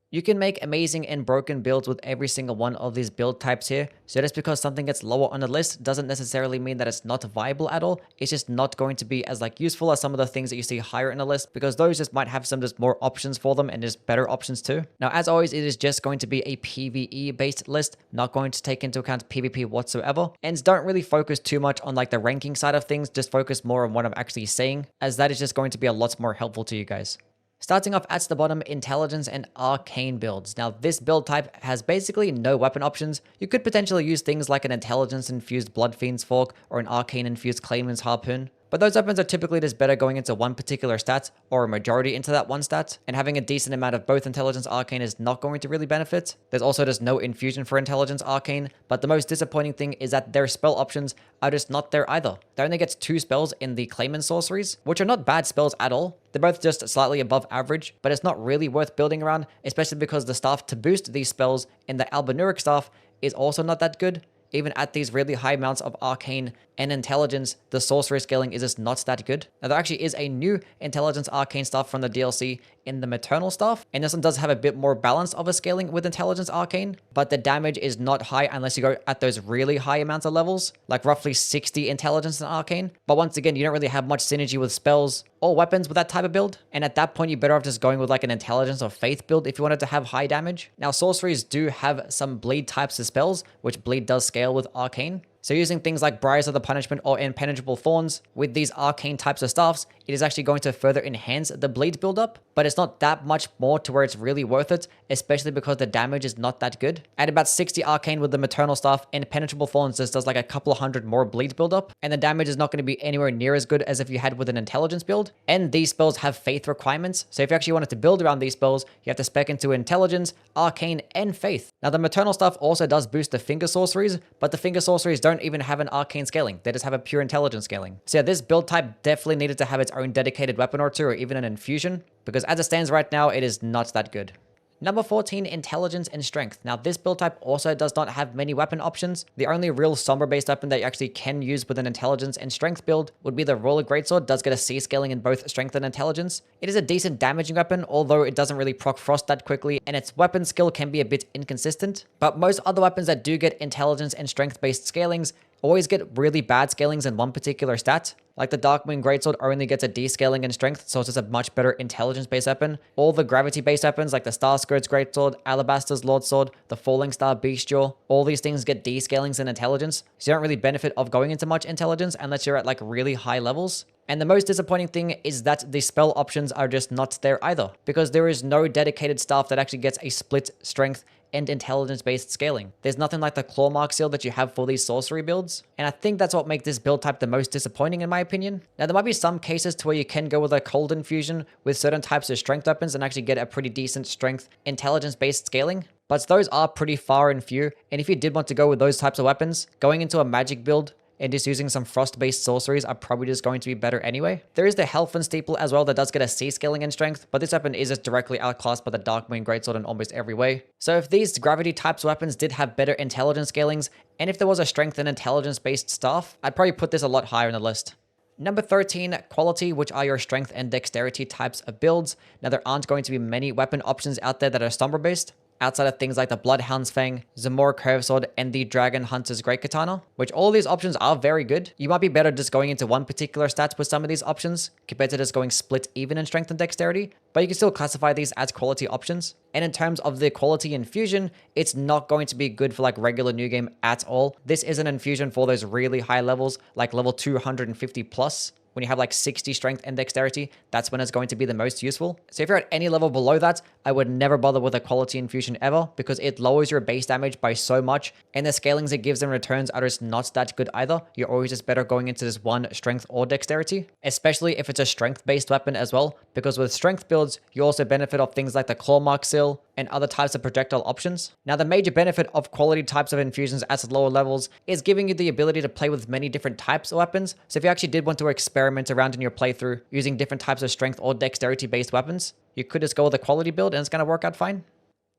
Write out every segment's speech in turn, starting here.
You can make amazing and broken builds with every single one of these build types here. So just because something gets lower on the list doesn't necessarily mean that it's not viable at all. It's just not going to be as like useful as some of the things that you see higher in the list, because those just might have some just more options for them and just better options too. Now, as always, it is just going to be a PvE based list, not going to take into account PvP whatsoever. And don't really focus too much on like the ranking side of things. Just focus more on what I'm actually saying, as that is just going to be a lot more helpful to you guys. Starting off at the bottom, intelligence and arcane builds. Now, this build type has basically no weapon options. You could potentially use things like an intelligence infused Blood Fiend's Fork or an arcane infused Clayman's Harpoon. But those weapons are typically just better going into one particular stat or a majority into that one stat, and having a decent amount of both intelligence arcane is not going to really benefit. There's also just no infusion for intelligence arcane, but the most disappointing thing is that their spell options are just not there either. They only get 2 spells in the Clayman sorceries, which are not bad spells at all. They're both just slightly above average, but it's not really worth building around, especially because the staff to boost these spells in the Albanuric staff is also not that good. Even at these really high amounts of arcane and intelligence, the sorcery scaling is just not that good. Now, there actually is a new intelligence arcane staff from the DLC in the maternal staff, and this one does have a bit more balance of a scaling with intelligence arcane, but the damage is not high unless you go at those really high amounts of levels, like roughly 60 intelligence and arcane. But once again, you don't really have much synergy with spells or weapons with that type of build, and at that point, you're better off just going with like an intelligence or faith build if you wanted to have high damage. Now, sorceries do have some bleed types of spells, which bleed does scale with arcane. So using things like Briars of the Punishment or Impenetrable Thorns with these arcane types of staffs, it is actually going to further enhance the bleed buildup, but it's not that much more to where it's really worth it, especially because the damage is not that good. At about 60 arcane with the maternal staff, Impenetrable Thorns just does like a couple of hundred more bleed buildup, and the damage is not going to be anywhere near as good as if you had with an intelligence build. And these spells have faith requirements, so if you actually wanted to build around these spells, you have to spec into intelligence, arcane, and faith. Now, the maternal staff also does boost the finger sorceries, but the finger sorceries don't even have an arcane scaling. They just have a pure intelligence scaling. So yeah, this build type definitely needed to have its own dedicated weapon or two, or even an infusion, because as it stands right now, it is not that good. Number 14, Intelligence and Strength. Now, this build type also does not have many weapon options. The only real Sombra-based weapon that you actually can use with an Intelligence and Strength build would be the Roller Greatsword. It does get a C scaling in both Strength and Intelligence. It is a decent damaging weapon, although it doesn't really proc Frost that quickly, and its weapon skill can be a bit inconsistent. But most other weapons that do get Intelligence and Strength-based scalings always get really bad scalings in one particular stat. Like the Darkmoon Greatsword only gets a D scaling in strength, so it's just a much better intelligence-based weapon. All the gravity-based weapons like the Star Scourge Greatsword, Alabaster's Lordsword, the Falling Star Beastjaw, all these things get D scalings in intelligence, so you don't really benefit of going into much intelligence unless you're at like really high levels. And the most disappointing thing is that the spell options are just not there either, because there is no dedicated staff that actually gets a split strength and intelligence-based scaling. There's nothing like the Clawmark seal that you have for these sorcery builds, and I think that's what makes this build type the most disappointing in my opinion. Now, there might be some cases to where you can go with a cold infusion with certain types of strength weapons and actually get a pretty decent strength intelligence-based scaling, but those are pretty far and few, and if you did want to go with those types of weapons, going into a magic build and just using some frost-based sorceries are probably just going to be better anyway. There is the Helfin Steeple as well that does get a C scaling in strength, but this weapon is just directly outclassed by the Darkmoon Greatsword in almost every way. So if these gravity types weapons did have better intelligence scalings, and if there was a strength and intelligence-based staff, I'd probably put this a lot higher in the list. Number 13, Quality, which are your strength and dexterity types of builds. Now, there aren't going to be many weapon options out there that are Sombra-based, outside of things like the Bloodhound's Fang, Zamora Curve Sword, and the Dragon Hunter's Great Katana, which all these options are very good. You might be better just going into one particular stat with some of these options, compared to just going split even in strength and dexterity, but you can still classify these as quality options. And in terms of the quality infusion, it's not going to be good for like regular new game at all. This is an infusion for those really high levels, like level 250 plus. When you have like 60 strength and dexterity, that's when it's going to be the most useful. So if you're at any level below that, I would never bother with a quality infusion ever, because it lowers your base damage by so much, and the scalings it gives in returns are just not that good either. You're always just better going into this one strength or dexterity, especially if it's a strength-based weapon as well, because with strength builds, you also benefit of things like the Clawmark Seal and other types of projectile options. Now, the major benefit of quality types of infusions at lower levels is giving you the ability to play with many different types of weapons. So if you actually did want to experiment around in your playthrough using different types of strength or dexterity based weapons, you could just go with a quality build and it's going to work out fine.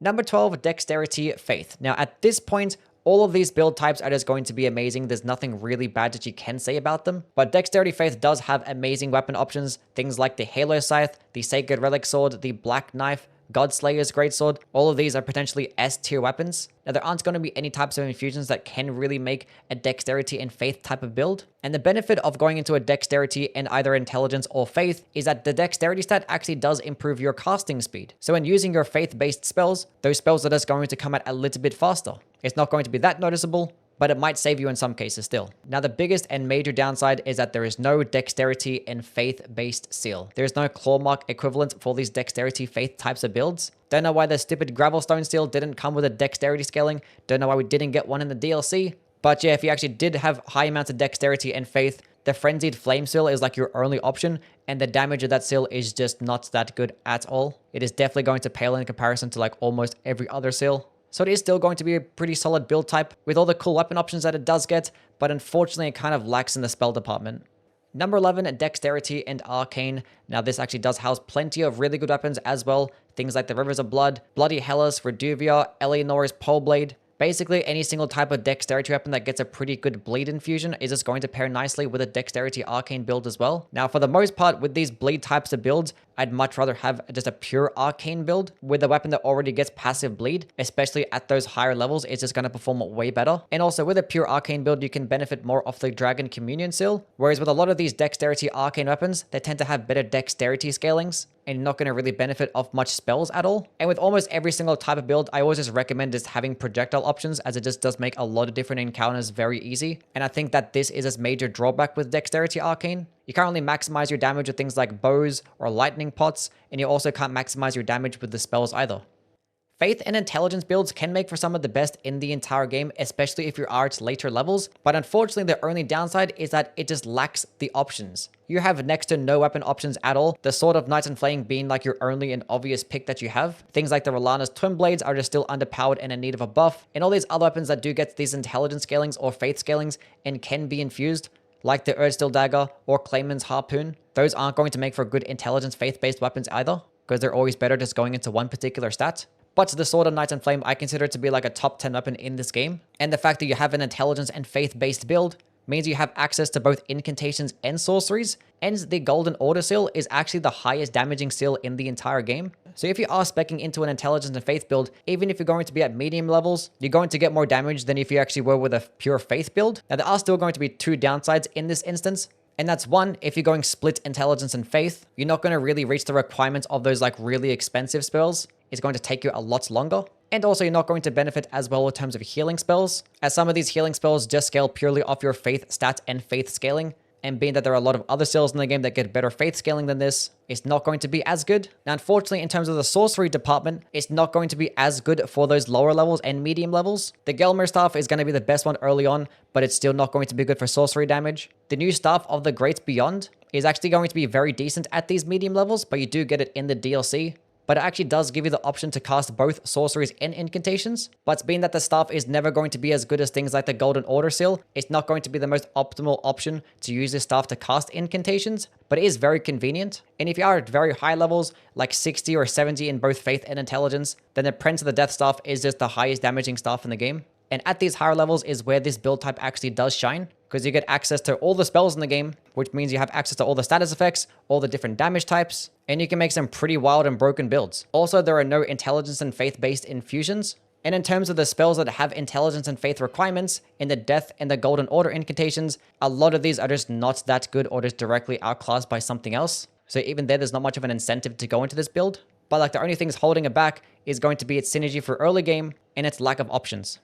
Number 12, Dexterity Faith. Now, at this point, all of these build types are just going to be amazing. There's nothing really bad that you can say about them. But Dexterity Faith does have amazing weapon options. Things like the Halo Scythe, the Sacred Relic Sword, the Black Knife, Godslayer's Greatsword, all of these are potentially S tier weapons. Now, there aren't going to be any types of infusions that can really make a dexterity and faith type of build. And the benefit of going into a dexterity and either intelligence or faith is that the dexterity stat actually does improve your casting speed. So when using your faith-based spells, those spells are just going to come out a little bit faster. It's not going to be that noticeable, but it might save you in some cases still. Now, the biggest and major downside is that there is no dexterity and faith-based seal. There is no claw mark equivalent for these dexterity faith types of builds. Don't know why the stupid Gravelstone seal didn't come with a dexterity scaling. Don't know why we didn't get one in the DLC. But yeah, if you actually did have high amounts of dexterity and faith, the Frenzied Flame seal is like your only option, and the damage of that seal is just not that good at all. It is definitely going to pale in comparison to like almost every other seal. So it is still going to be a pretty solid build type with all the cool weapon options that it does get, but unfortunately it kind of lacks in the spell department. Number 11, Dexterity and Arcane. Now this actually does house plenty of really good weapons as well. Things like the Rivers of Blood, Bloody Hellas, Reduvia, Eleanor's Pole Blade. Basically, any single type of dexterity weapon that gets a pretty good bleed infusion is just going to pair nicely with a dexterity arcane build as well. Now, for the most part, with these bleed types of builds, I'd much rather have just a pure arcane build with a weapon that already gets passive bleed, especially at those higher levels. It's just going to perform way better. And also with a pure arcane build, you can benefit more off the Dragon Communion seal. Whereas with a lot of these dexterity arcane weapons, they tend to have better dexterity scalings and you're not going to really benefit off much spells at all. And with almost every single type of build, I always just recommend just having projectile options, as it just does make a lot of different encounters very easy. And I think that this is a major drawback with Dexterity Arcane. You can't really maximize your damage with things like bows or lightning pots, and you also can't maximize your damage with the spells either. Faith and Intelligence builds can make for some of the best in the entire game, especially if you are at later levels, but unfortunately the only downside is that it just lacks the options. You have next to no weapon options at all, the Sword of Night and Flame being like your only and obvious pick that you have. Things like the Rellana's Twin Blades are just still underpowered and in need of a buff, and all these other weapons that do get these intelligence scalings or faith scalings and can be infused, like the Erdsteel Dagger or Clayman's Harpoon, those aren't going to make for good intelligence faith-based weapons either, because they're always better just going into one particular stat. But the Sword of Night and Flame I consider to be like a top 10 weapon in this game, and the fact that you have an intelligence and faith-based build means you have access to both incantations and sorceries, and the Golden Order seal is actually the highest damaging seal in the entire game. So if you are speccing into an intelligence and faith build, even if you're going to be at medium levels, you're going to get more damage than if you actually were with a pure faith build. Now there are still going to be two downsides in this instance. And that's one, if you're going split intelligence and faith, you're not going to really reach the requirements of those like really expensive spells. It's going to take you a lot longer. And also you're not going to benefit as well in terms of healing spells, as some of these healing spells just scale purely off your faith stat and faith scaling. And being that there are a lot of other spells in the game that get better faith scaling than this, it's not going to be as good. Now, unfortunately, in terms of the sorcery department, it's not going to be as good for those lower levels and medium levels. The Gelmir staff is going to be the best one early on, but it's still not going to be good for sorcery damage. The new staff of the Great Beyond is actually going to be very decent at these medium levels, but you do get it in the DLC. But it actually does give you the option to cast both sorceries and incantations. But being that the staff is never going to be as good as things like the Golden Order seal, it's not going to be the most optimal option to use this staff to cast incantations, but it is very convenient. And if you are at very high levels, like 60 or 70 in both faith and intelligence, then the Prince of the Death staff is just the highest damaging staff in the game. And at these higher levels is where this build type actually does shine, because you get access to all the spells in the game, which means you have access to all the status effects, all the different damage types, and you can make some pretty wild and broken builds. Also, there are no intelligence and faith-based infusions. And in terms of the spells that have intelligence and faith requirements, in the Death and the Golden Order incantations, a lot of these are just not that good or just directly outclassed by something else. So even there's not much of an incentive to go into this build. But like the only things holding it back is going to be its synergy for early game and its lack of options.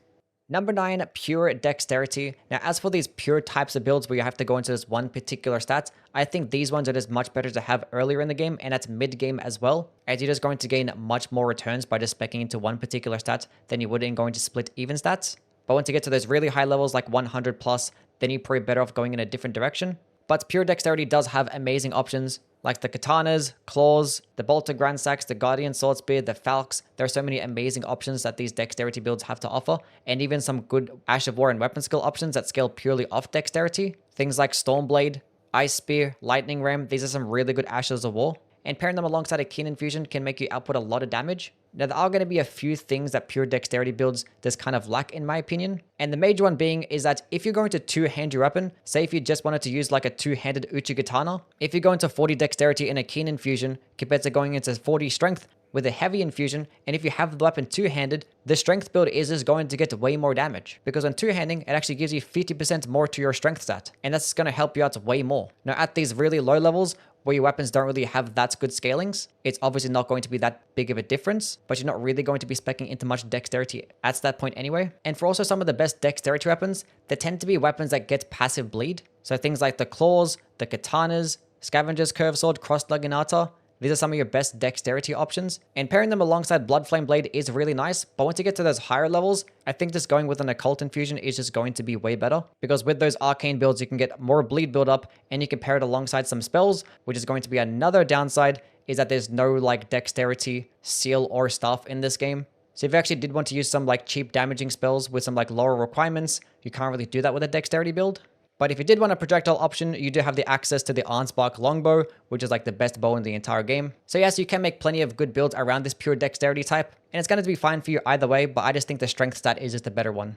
Number 9, Pure Dexterity. Now, as for these pure types of builds where you have to go into this one particular stat, I think these ones are just much better to have earlier in the game and at mid-game as well, as you're just going to gain much more returns by just speccing into one particular stat than you would in going to split even stats. But once you get to those really high levels like 100 plus, then you're probably better off going in a different direction. But Pure Dexterity does have amazing options, like the Katanas, Claws, the Bolter Grandsacks, the Guardian Swordspear, the Falx. There are so many amazing options that these Dexterity builds have to offer, and even some good Ash of War and weapon skill options that scale purely off Dexterity. Things like Stormblade, Ice Spear, Lightning Ram, these are some really good Ashes of War. and pairing them alongside a Keen Infusion can make you output a lot of damage. Now, there are going to be a few things that pure dexterity builds just kind of lack in my opinion. And the major one being is that if you're going to two-hand your weapon, say if you just wanted to use like a two-handed Uchigatana, if you go into 40 dexterity in a Keen Infusion compared to going into 40 strength with a heavy infusion, and if you have the weapon two-handed, the strength build is just going to get way more damage. Because when two-handing, it actually gives you 50% more to your strength stat, and that's going to help you out way more. Now at these really low levels, where your weapons don't really have that good scalings, it's obviously not going to be that big of a difference, but you're not really going to be speccing into much dexterity at that point anyway. And for also some of the best dexterity weapons, they tend to be weapons that get passive bleed. So things like the claws, the katanas, Scavenger's Curve Sword, Crossed Naginata, these are some of your best dexterity options, and pairing them alongside Bloodflame Blade is really nice, but once you get to those higher levels, I think just going with an Occult Infusion is just going to be way better, because with those arcane builds, you can get more bleed build up, and you can pair it alongside some spells, which is going to be another downside, is that there's no like dexterity, seal, or stuff in this game. So if you actually did want to use some like cheap damaging spells with some like lower requirements, you can't really do that with a dexterity build. But if you did want a projectile option, you do have the access to the Arnspark Longbow, which is like the best bow in the entire game. So yes, you can make plenty of good builds around this pure dexterity type, and it's going to be fine for you either way, but I just think the strength stat is just a better one.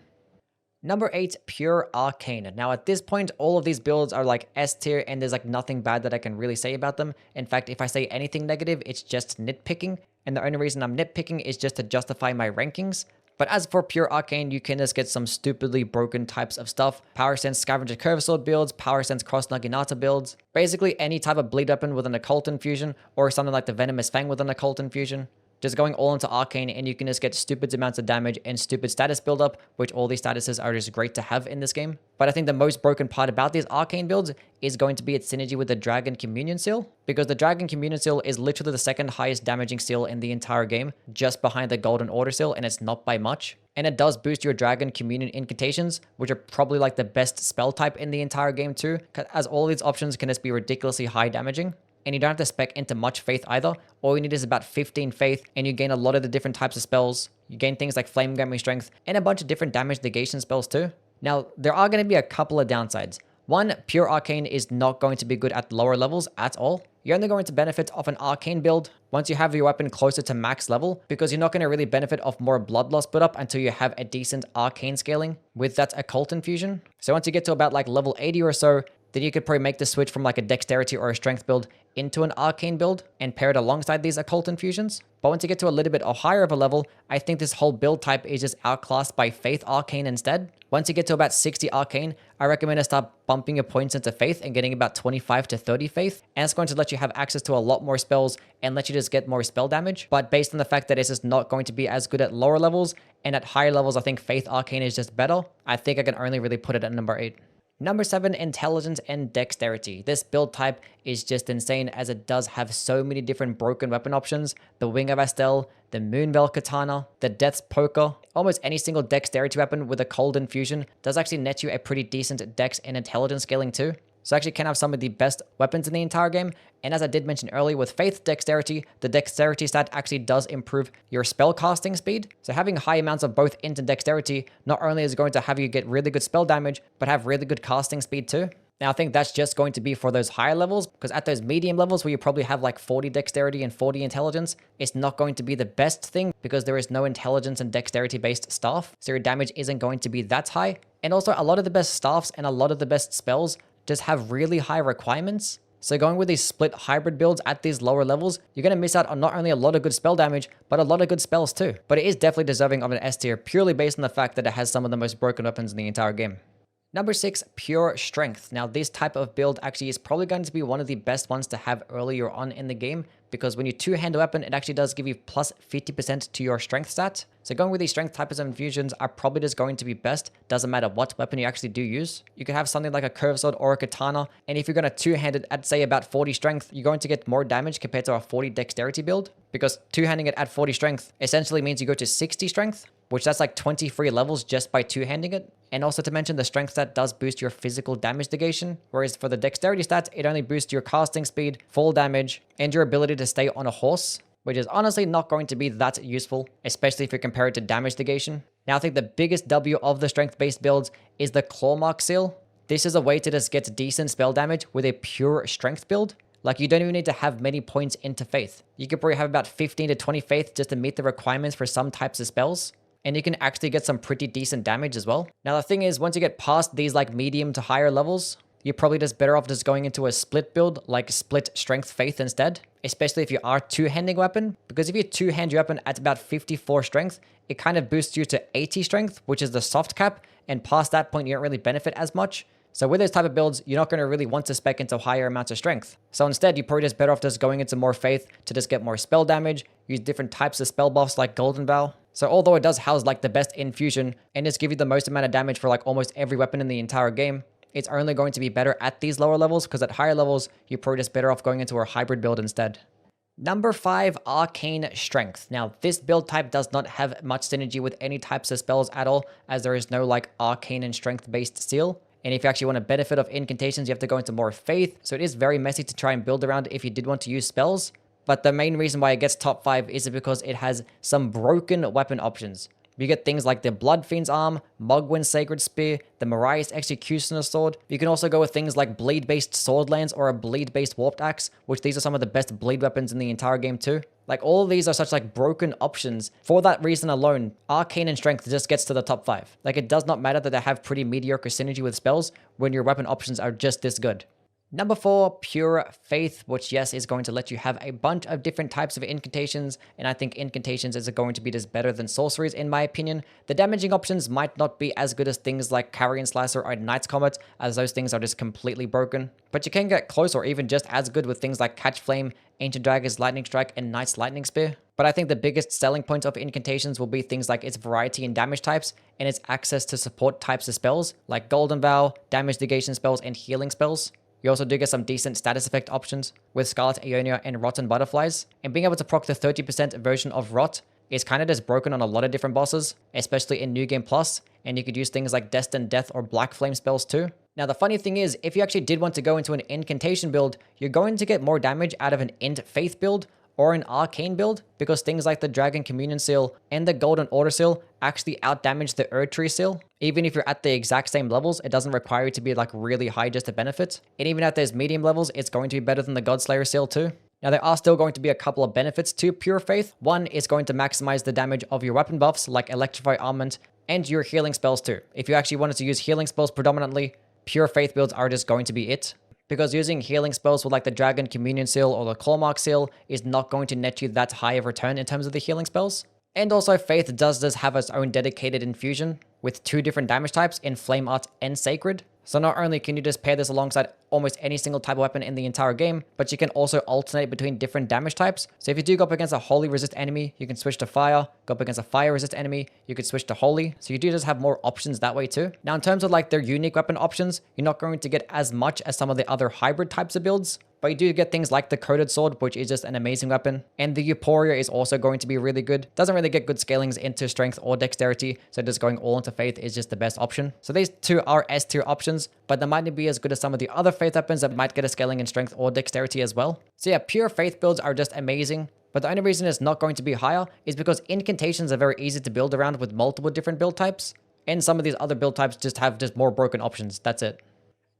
Number 8, Pure Arcane. Now at this point, all of these builds are like S tier, and there's like nothing bad that I can really say about them. In fact, if I say anything negative, it's just nitpicking, and the only reason I'm nitpicking is just to justify my rankings. But as for Pure Arcane, you can just get some stupidly broken types of stuff. Power Sense Scavenger Curve Sword builds, Power Sense Crossed Naginata builds. Basically any type of bleed weapon with an Occult Infusion, or something like the Venomous Fang with an Occult Infusion. Just going all into Arcane, and you can just get stupid amounts of damage and stupid status buildup, which all these statuses are just great to have in this game. But I think the most broken part about these Arcane builds is going to be its synergy with the Dragon Communion Seal, because the Dragon Communion Seal is literally the second highest damaging seal in the entire game, just behind the Golden Order Seal, and it's not by much. And it does boost your Dragon Communion incantations, which are probably like the best spell type in the entire game too, as all these options can just be ridiculously high damaging. And you don't have to spec into much faith either. All you need is about 15 faith, and you gain a lot of the different types of spells. You gain things like Flame Gaming Strength, and a bunch of different damage negation spells too. Now, there are going to be a couple of downsides. One, Pure Arcane is not going to be good at lower levels at all. You're only going to benefit off an Arcane build once you have your weapon closer to max level, because you're not going to really benefit off more blood loss build up until you have a decent Arcane scaling with that Occult Infusion. So once you get to about like level 80 or so, then you could probably make the switch from like a dexterity or a strength build into an arcane build and pair it alongside these occult infusions. But once you get to a little bit higher of a level, I think this whole build type is just outclassed by Faith Arcane instead. Once you get to about 60 Arcane, I recommend to start bumping your points into Faith and getting about 25 to 30 Faith. And it's going to let you have access to a lot more spells and let you just get more spell damage. But based on the fact that it's just not going to be as good at lower levels, and at higher levels, I think Faith Arcane is just better. I think I can only really put it at number 8. Number 7, Intelligence and Dexterity. This build type is just insane as it does have so many different broken weapon options. The Wing of Astel, the Moonveil Katana, the Death's Poker. Almost any single dexterity weapon with a cold infusion does actually net you a pretty decent dex and intelligence scaling too. So actually can have some of the best weapons in the entire game. And as I did mention earlier with Faith Dexterity, the Dexterity stat actually does improve your spell casting speed. So having high amounts of both Int and Dexterity not only is going to have you get really good spell damage, but have really good casting speed too. Now I think that's just going to be for those higher levels, because at those medium levels where you probably have like 40 Dexterity and 40 Intelligence, it's not going to be the best thing because there is no Intelligence and Dexterity based staff. So your damage isn't going to be that high. And also a lot of the best staffs and a lot of the best spells just have really high requirements. So going with these split hybrid builds at these lower levels, you're going to miss out on not only a lot of good spell damage, but a lot of good spells too. But it is definitely deserving of an S tier purely based on the fact that it has some of the most broken weapons in the entire game. Number 6, Pure Strength. Now this type of build actually is probably going to be one of the best ones to have earlier on in the game, because when you two-hand a weapon, it actually does give you plus 50% to your strength stat. So going with these strength types of infusions are probably just going to be best. Doesn't matter what weapon you actually do use. You could have something like a curved sword or a katana, and if you're going to two-hand it at say about 40 strength, you're going to get more damage compared to a 40 dexterity build, because two-handing it at 40 strength essentially means you go to 60 strength, which that's like 23 levels just by two-handing it. And also to mention, the strength stat does boost your physical damage negation, whereas for the dexterity stat, it only boosts your casting speed, fall damage, and your ability to stay on a horse, which is honestly not going to be that useful, especially if you compare it to damage negation. Now I think the biggest W of the strength-based builds is the Clawmark Seal. This is a way to just get decent spell damage with a pure strength build. Like, you don't even need to have many points into faith. You could probably have about 15 to 20 faith just to meet the requirements for some types of spells. And you can actually get some pretty decent damage as well. Now, the thing is, once you get past these like medium to higher levels, you're probably just better off just going into a split build, like split strength faith instead. Especially if you are two-handing weapon. Because if you two-hand your weapon at about 54 strength, it kind of boosts you to 80 strength, which is the soft cap. And past that point, you don't really benefit as much. So with those type of builds, you're not going to really want to spec into higher amounts of strength. So instead, you're probably just better off just going into more faith to just get more spell damage, use different types of spell buffs like Golden Vow. So although it does house like the best infusion and just give you the most amount of damage for like almost every weapon in the entire game, it's only going to be better at these lower levels, because at higher levels, you're probably just better off going into a hybrid build instead. Number 5, Arcane Strength. Now, this build type does not have much synergy with any types of spells at all, as there is no like Arcane and Strength based seal. And if you actually want a benefit of incantations, you have to go into more faith. So it is very messy to try and build around if you did want to use spells. But the main reason why it gets top 5 is because it has some broken weapon options. You get things like the Blood Fiend's Arm, Mogwen's Sacred Spear, the Mariah's Executioner's Sword. You can also go with things like bleed-based sword lance or a bleed-based warped axe, which these are some of the best bleed weapons in the entire game too. Like, all of these are such like broken options. For that reason alone, Arcane and Strength just gets to the top 5. Like, it does not matter that they have pretty mediocre synergy with spells when your weapon options are just this good. Number 4, Pure Faith, which yes, is going to let you have a bunch of different types of incantations, and I think incantations is going to be just better than sorceries in my opinion. The damaging options might not be as good as things like Carrion Slicer or Knight's Comet, as those things are just completely broken, but you can get close or even just as good with things like Catch Flame, Ancient Dagger's Lightning Strike, and Knight's Lightning Spear. But I think the biggest selling point of incantations will be things like its variety in damage types and its access to support types of spells like Golden Vow, damage negation spells, and healing spells. You also do get some decent status effect options with Scarlet Aeonia and Rotten Butterflies, and being able to proc the 30% version of Rot is kind of just broken on a lot of different bosses, especially in New Game Plus, and you could use things like Destined Death or Black Flame spells too. Now, the funny thing is, if you actually did want to go into an incantation build, you're going to get more damage out of an Int Faith build or an Arcane build, because things like the Dragon Communion Seal and the Golden Order Seal actually outdamage the Erdtree Seal. Even if you're at the exact same levels, it doesn't require you to be like really high just to benefit. And even at those medium levels, it's going to be better than the Godslayer Seal too. Now, there are still going to be a couple of benefits to Pure Faith. One is going to maximize the damage of your weapon buffs like Electrify Armament and your healing spells too. If you actually wanted to use healing spells predominantly, Pure Faith builds are just going to be it. Because using healing spells with like the Dragon Communion Seal or the Clawmark Seal is not going to net you that high of return in terms of the healing spells. And also, Faith does have its own dedicated infusion with 2 different damage types in Flame Art and Sacred. So not only can you just pair this alongside almost any single type of weapon in the entire game, but you can also alternate between different damage types. So if you do go up against a Holy Resist enemy, you can switch to Fire. Go up against a Fire Resist enemy, you could switch to Holy. So you do just have more options that way too. Now, in terms of like their unique weapon options, you're not going to get as much as some of the other hybrid types of builds. But you do get things like the Coated Sword, which is just an amazing weapon. And the Euphoria is also going to be really good. Doesn't really get good scalings into strength or dexterity, so just going all into faith is just the best option. So these 2 are S tier options, but they might not be as good as some of the other faith weapons that might get a scaling in strength or dexterity as well. So yeah, pure faith builds are just amazing. But the only reason it's not going to be higher is because incantations are very easy to build around with multiple different build types. And some of these other build types just have more broken options. That's it.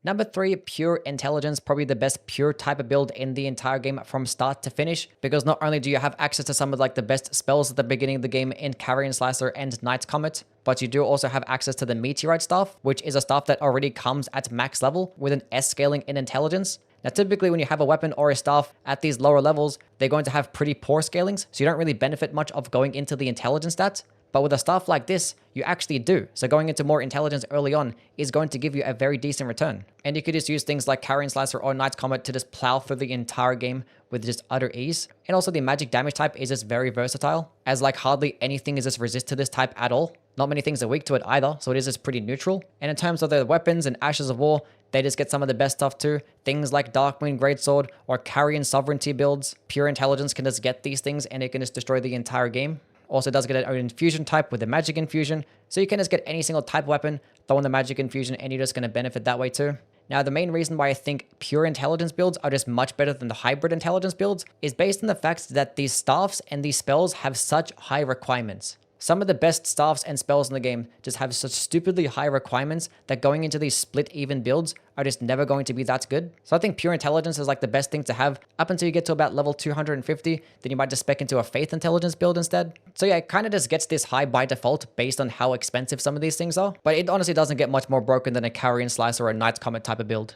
Number 3, Pure Intelligence, probably the best pure type of build in the entire game from start to finish, because not only do you have access to some of like the best spells at the beginning of the game in Carrion Slicer and Knight's Comet, but you do also have access to the Meteorite staff, which is a staff that already comes at max level with an S scaling in intelligence. Now, typically when you have a weapon or a staff at these lower levels, they're going to have pretty poor scalings, so you don't really benefit much of going into the intelligence stat. But with a staff like this, you actually do. So going into more intelligence early on is going to give you a very decent return. And you could just use things like Carrion Slicer or Knight's Comet to just plow through the entire game with just utter ease. And also the magic damage type is just very versatile, as like hardly anything is just resist to this type at all. Not many things are weak to it either, so it is just pretty neutral. And in terms of the weapons and Ashes of War, they just get some of the best stuff too. Things like Darkmoon Greatsword or Carrion Sovereignty builds. Pure Intelligence can just get these things and it can just destroy the entire game. Also does get an own infusion type with the magic infusion. So you can just get any single type of weapon, throw in the magic infusion, and you're just going to benefit that way too. Now, the main reason why I think pure intelligence builds are just much better than the hybrid intelligence builds is based on the fact that these staffs and these spells have such high requirements. Some of the best staffs and spells in the game just have such stupidly high requirements that going into these split even builds are just never going to be that good. So I think pure intelligence is like the best thing to have up until you get to about level 250. Then you might just spec into a faith intelligence build instead. So yeah, it kind of just gets this high by default based on how expensive some of these things are. But it honestly doesn't get much more broken than a Carrion Slice or a Knight's Comet type of build.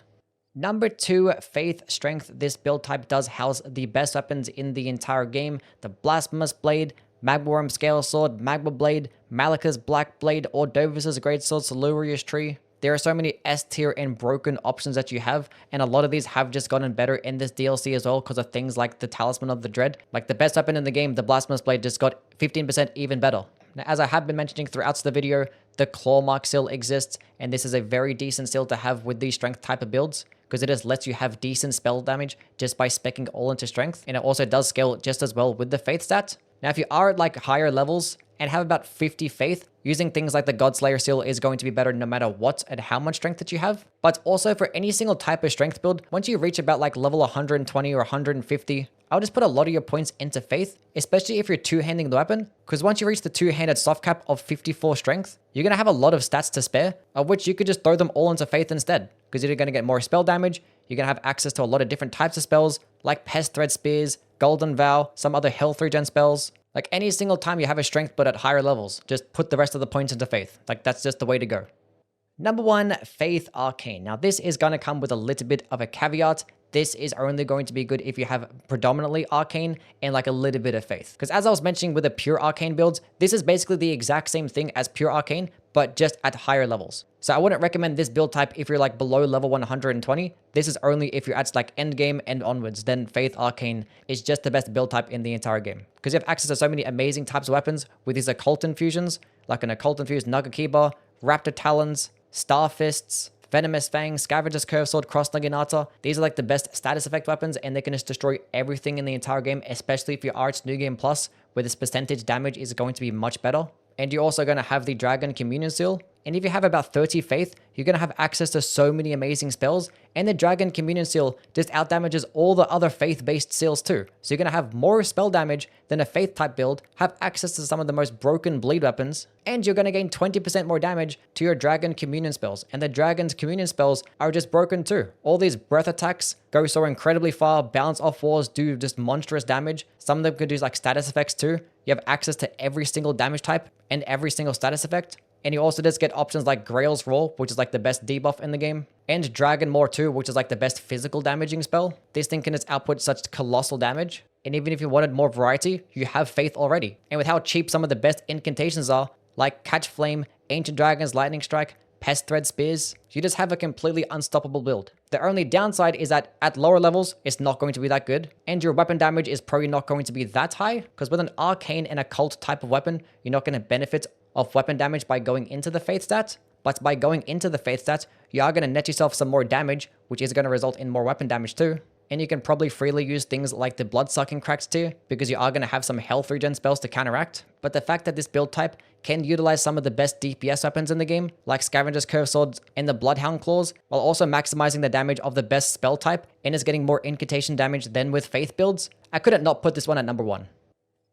Number 2, Faith Strength. This build type does house the best weapons in the entire game. The Blasphemous Blade, Magma Scale Sword, Magma Blade, Malika's Black Blade, Ordovis's Greatsword, Siluria's Tree. There are so many S tier and broken options that you have, and a lot of these have just gotten better in this DLC as well because of things like the Talisman of the Dread. Like the best weapon in the game, the Blasphemous Blade, just got 15% even better. Now, as I have been mentioning throughout the video, the Claw Mark still exists, and this is a very decent still to have with these strength type of builds, because it just lets you have decent spell damage just by speccing all into strength, and it also does scale just as well with the faith stat. Now, if you are at like higher levels and have about 50 faith, using things like the Godslayer seal is going to be better no matter what and how much strength that you have. But also for any single type of strength build, once you reach about like level 120 or 150, I'll just put a lot of your points into faith, especially if you're two-handing the weapon, because once you reach the two-handed soft cap of 54 strength, you're going to have a lot of stats to spare, of which you could just throw them all into faith instead, because you're going to get more spell damage, you're going to have access to a lot of different types of spells, like Pest Thread Spears, Golden Vow, some other health regen spells. Like any single time you have a strength build at higher levels, just put the rest of the points into faith. Like that's just the way to go. Number 1, Faith Arcane. Now this is going to come with a little bit of a caveat. This is only going to be good if you have predominantly Arcane and like a little bit of Faith. Because as I was mentioning with the pure Arcane builds, this is basically the exact same thing as pure Arcane, but just at higher levels. So I wouldn't recommend this build type if you're like below level 120. This is only if you're at like end game and onwards, then Faith Arcane is just the best build type in the entire game. Because you have access to so many amazing types of weapons with these occult infusions, like an occult infused Nagakiba, Raptor Talons, Star Fists, Venomous Fang, Scavenger's Curve Sword, Cross Naginata. These are like the best status effect weapons, and they can just destroy everything in the entire game, especially if you are at New Game Plus, where this percentage damage is going to be much better. And you're also going to have the Dragon Communion Seal. And if you have about 30 faith, you're going to have access to so many amazing spells. And the Dragon Communion Seal just outdamages all the other faith-based seals too. So you're going to have more spell damage than a faith type build, have access to some of the most broken bleed weapons, and you're going to gain 20% more damage to your Dragon Communion spells. And the Dragon's Communion spells are just broken too. All these breath attacks go so incredibly far, bounce off walls, do just monstrous damage. Some of them could do like status effects too. You have access to every single damage type and every single status effect. And you also just get options like Grail's Roar, which is like the best debuff in the game, and Dragon Maw 2, which is like the best physical damaging spell. This thing can just output such colossal damage. And even if you wanted more variety, you have Faith already. And with how cheap some of the best incantations are, like Catch Flame, Ancient Dragon's Lightning Strike, Pest Thread Spears, you just have a completely unstoppable build. The only downside is that at lower levels, it's not going to be that good, and your weapon damage is probably not going to be that high, because with an arcane and occult type of weapon, you're not going to benefit of weapon damage by going into the faith stat, but by going into the faith stat, you are going to net yourself some more damage, which is going to result in more weapon damage too. And you can probably freely use things like the Blood-Sucking Cracks tier, because you are going to have some health regen spells to counteract. But the fact that this build type can utilize some of the best DPS weapons in the game, like Scavenger's Curve Swords and the Bloodhound Claws, while also maximizing the damage of the best spell type, and is getting more incantation damage than with faith builds, I couldn't not put this one at number 1.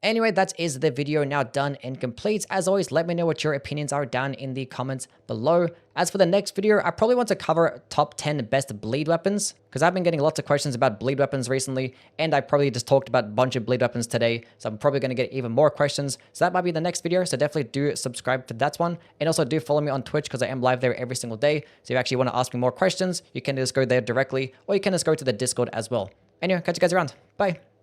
Anyway, that is the video now done and complete. As always, let me know what your opinions are down in the comments below. As for the next video, I probably want to cover top 10 best bleed weapons, because I've been getting lots of questions about bleed weapons recently, and I probably just talked about a bunch of bleed weapons today, so I'm probably going to get even more questions. So that might be the next video, so definitely do subscribe for that one. And also do follow me on Twitch, because I am live there every single day. So if you actually want to ask me more questions, you can just go there directly, or you can just go to the Discord as well. Anyway, catch you guys around. Bye.